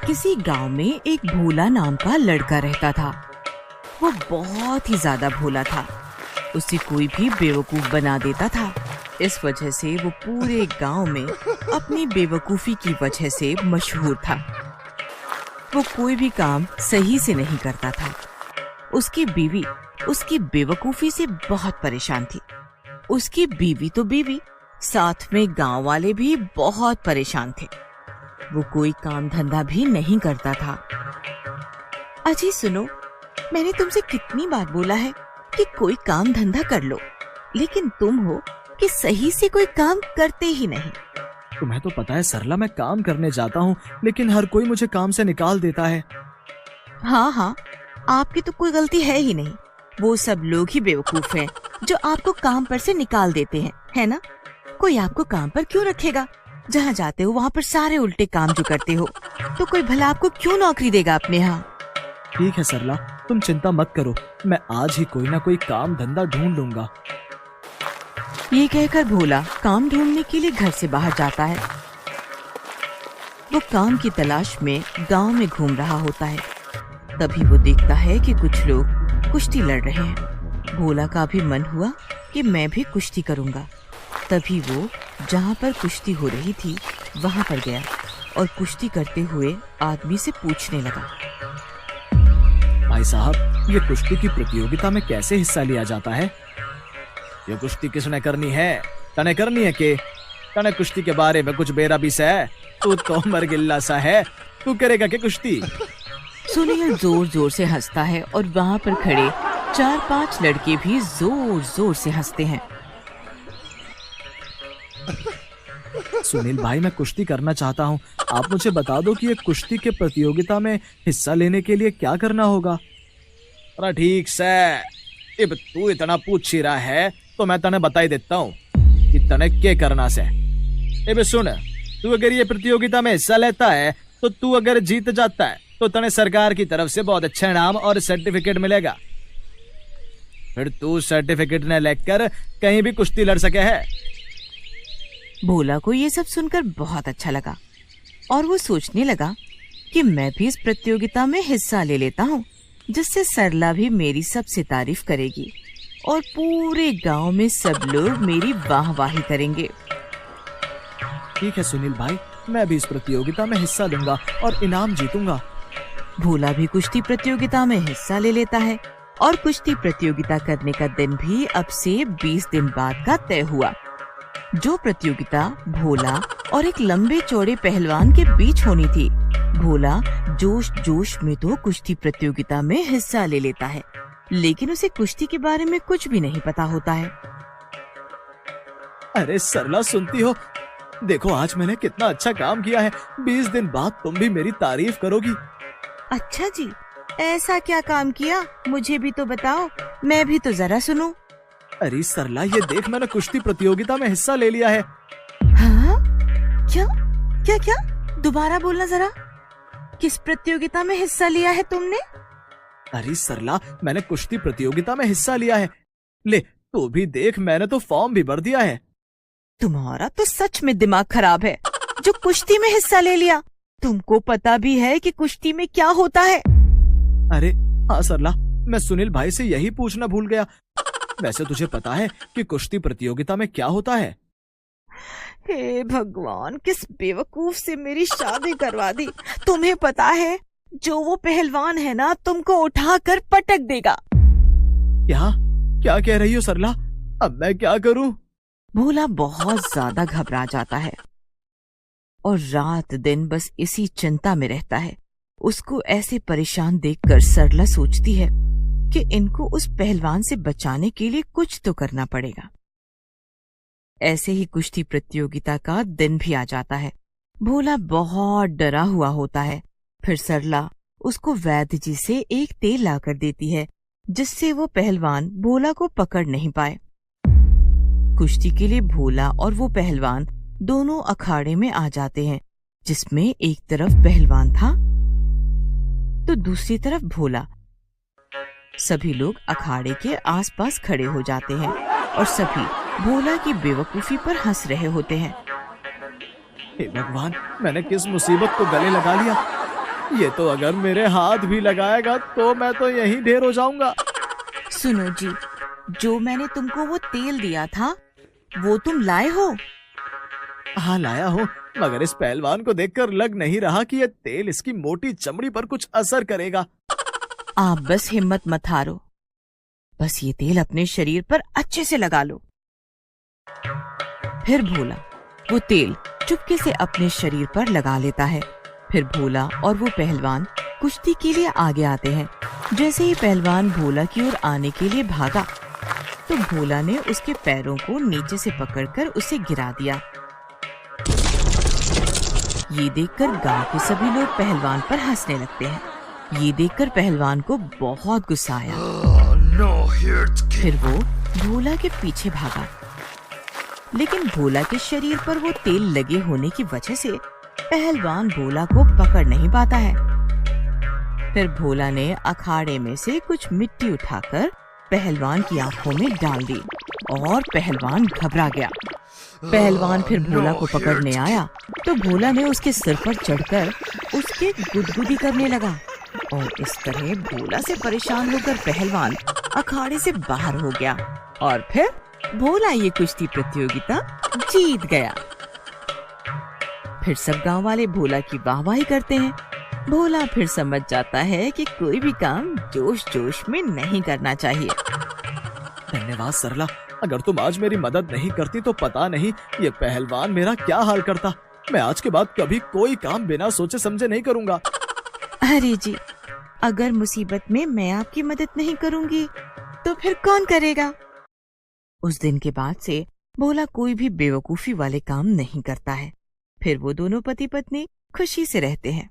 किसी गांव में एक भोला नाम का लड़का रहता था। वो बहुत ही ज्यादा भोला था। उसे कोई भी बेवकूफ बना देता था। इस वजह से वो पूरे गांव में अपनी बेवकूफी की वजह से मशहूर था। वो कोई भी काम सही से नहीं करता था। उसकी बीवी उसकी बेवकूफी से बहुत परेशान थी। उसकी बीवी तो बीवी, साथ में गांव वाले भी बहुत परेशान थे। वो कोई काम धंधा भी नहीं करता था। अजी सुनो, मैंने तुमसे कितनी बार बोला है कि कोई काम धंधा कर लो, लेकिन तुम हो कि सही से कोई काम करते ही नहीं। तुम्हें तो पता है सरला, मैं काम करने जाता हूँ लेकिन हर कोई मुझे काम से निकाल देता है। हाँ, आपकी तो कोई गलती है ही नहीं। वो सब लोग ही बेवकूफ हैं जो आपको काम पर से निकाल देते हैं, है ना? कोई आपको काम पर क्यों रखेगा? जहाँ जाते हो वहाँ पर सारे उल्टे काम जो करते हो, तो कोई भला आपको क्यों नौकरी देगा अपने यहाँ? ठीक है सरला, तुम चिंता मत करो, मैं आज ही कोई ना कोई काम धंधा ढूंढ लूंगा। ये कहकर भोला काम ढूंढने के लिए घर से बाहर जाता है। वो काम की तलाश में गांव में घूम रहा होता है। तभी वो देखता है कि कुछ लोग कुश्ती लड़ रहे हैं। भोला का भी मन हुआ कि मैं भी कुश्ती करूंगा। तभी वो जहाँ पर कुश्ती हो रही थी वहाँ पर गया और कुश्ती करते हुए आदमी से पूछने लगा, भाई साहब, ये कुश्ती की प्रतियोगिता में कैसे हिस्सा लिया जाता है? ये कुश्ती किसने करनी है? तने करनी है के? तने कुश्ती के बारे में कुछ बेरा भी है? तू तो मरगिल्ला सा है, तू करेगा के कुश्ती? सुनील जोर जोर से हंसता है और वहाँ पर खड़े 4-5 लड़के भी जोर जोर से हंसते हैं। सुनील भाई, मैं कुश्ती करना चाहता हूँ, आप मुझे बता दो कि ये कुश्ती के प्रतियोगिता में हिस्सा लेने के लिए क्या करना होगा? अरे ठीक से, अब तू इतना पूछ ही रहा है तो मैं तने बता ही देता हूँ कि तने क्या करना से। अब सुन, तू अगर ये प्रतियोगिता में हिस्सा लेता है तो तू अगर जीत जाता है तो तने सरकार की तरफ से बहुत अच्छा इनाम और सर्टिफिकेट मिलेगा। फिर तू सर्टिफिकेट न लेकर कहीं भी कुश्ती लड़ सके है। भोला को ये सब सुनकर बहुत अच्छा लगा और वो सोचने लगा कि मैं भी इस प्रतियोगिता में हिस्सा ले लेता हूँ, जिससे सरला भी मेरी सबसे तारीफ करेगी और पूरे गांव में सब लोग मेरी वाहवाही करेंगे। ठीक है सुनील भाई, मैं भी इस प्रतियोगिता में हिस्सा लूंगा और इनाम जीतूंगा। भोला भी कुश्ती प्रतियोगिता में हिस्सा ले लेता है और कुश्ती प्रतियोगिता करने का दिन भी अब से 20 दिन बाद का तय हुआ। जो प्रतियोगिता भोला और एक लंबे चौड़े पहलवान के बीच होनी थी। भोला जोश जोश में तो कुश्ती प्रतियोगिता में हिस्सा ले लेता है, लेकिन उसे कुश्ती के बारे में कुछ भी नहीं पता होता है। अरे सरला, सुनती हो? देखो आज मैंने कितना अच्छा काम किया है। 20 दिन बाद तुम भी मेरी तारीफ करोगी। अच्छा जी, ऐसा क्या काम किया? मुझे भी तो बताओ, मैं भी तो जरा सुनूं। अरे सरला, ये देख, मैंने कुश्ती प्रतियोगिता में हिस्सा ले लिया है। हाँ? क्या क्या क्या? दोबारा बोलना जरा। किस प्रतियोगिता में हिस्सा लिया है तुमने? अरे सरला, मैंने कुश्ती प्रतियोगिता में हिस्सा लिया है। ले, तू भी देख, मैंने तो फॉर्म भी भर दिया है। तुम्हारा तो सच में दिमाग खराब है, जो कुश्ती में हिस्सा ले लिया। तुमको पता भी है कि कुश्ती में क्या होता है? अरे हाँ सरला, मैं सुनील भाई से यही पूछना भूल गया। वैसे तुझे पता है कि कुश्ती प्रतियोगिता में क्या होता है? हे भगवान, किस बेवकूफ से मेरी शादी करवा दी। तुम्हें पता है, जो वो पहलवान है ना, तुमको उठाकर पटक देगा। क्या क्या कह रही हो सरला? अब मैं क्या करूं? भोला बहुत ज्यादा घबरा जाता है और रात दिन बस इसी चिंता में रहता है। उसको ऐसे परेशान देखकर सरला सोचती है कि इनको उस पहलवान से बचाने के लिए कुछ तो करना पड़ेगा। ऐसे ही कुश्ती प्रतियोगिता का दिन भी आ जाता है। भोला बहुत डरा हुआ होता है। फिर सरला उसको वैद्य जी से एक तेल लाकर देती है, जिससे वो पहलवान भोला को पकड़ नहीं पाए। कुश्ती के लिए भोला और वो पहलवान दोनों अखाड़े में आ जाते हैं, जिसमें एक तरफ पहलवान था तो दूसरी तरफ भोला। सभी लोग अखाड़े के आसपास खड़े हो जाते हैं और सभी भोला की बेवकूफी पर हंस रहे होते हैं। हे भगवान, मैंने किस मुसीबत को गले लगा लिया। ये तो अगर मेरे हाथ भी लगाएगा तो मैं तो यहीं ढेर हो जाऊंगा। सुनो जी, जो मैंने तुमको वो तेल दिया था वो तुम लाए हो? हाँ लाया हूँ, मगर इस पहलवान को देखकर लग नहीं रहा कि ये तेल इसकी मोटी चमड़ी पर कुछ असर करेगा। आप बस हिम्मत मत हारो, बस ये तेल अपने शरीर पर अच्छे से लगा लो। फिर भोला वो तेल चुपके से अपने शरीर पर लगा लेता है। फिर भोला और वो पहलवान कुश्ती के लिए आगे आते हैं। जैसे ही पहलवान भोला की ओर आने के लिए भागा तो भोला ने उसके पैरों को नीचे से पकड़कर उसे गिरा दिया। ये देखकर गांव के सभी लोग पहलवान पर हंसने लगते हैं। ये देखकर पहलवान को बहुत गुस्सा आया। फिर वो भोला के पीछे भागा, लेकिन भोला के शरीर पर वो तेल लगे होने की वजह से पहलवान भोला को पकड़ नहीं पाता है। फिर भोला ने अखाड़े में से कुछ मिट्टी उठाकर पहलवान की आंखों में डाल दी और पहलवान घबरा गया। पहलवान फिर भोला को पकड़ने आया तो भोला ने उसके सिर पर चढ़कर उसके गुदगुदी करने लगा और इस तरह भोला से परेशान होकर पहलवान अखाड़े से बाहर हो गया और फिर भोला ये कुश्ती प्रतियोगिता जीत गया। फिर सब गांव वाले भोला की वाहवाही करते हैं। भोला फिर समझ जाता है कि कोई भी काम जोश जोश में नहीं करना चाहिए। धन्यवाद सरला, अगर तुम आज मेरी मदद नहीं करती तो पता नहीं ये पहलवान मेरा क्या हाल करता। मैं आज के बाद कभी कोई काम बिना सोचे समझे नहीं करूंगा। अरे जी, अगर मुसीबत में मैं आपकी मदद नहीं करूंगी तो फिर कौन करेगा? उस दिन के बाद से भोला कोई भी बेवकूफी वाले काम नहीं करता है। फिर वो दोनों पति पत्नी खुशी से रहते हैं।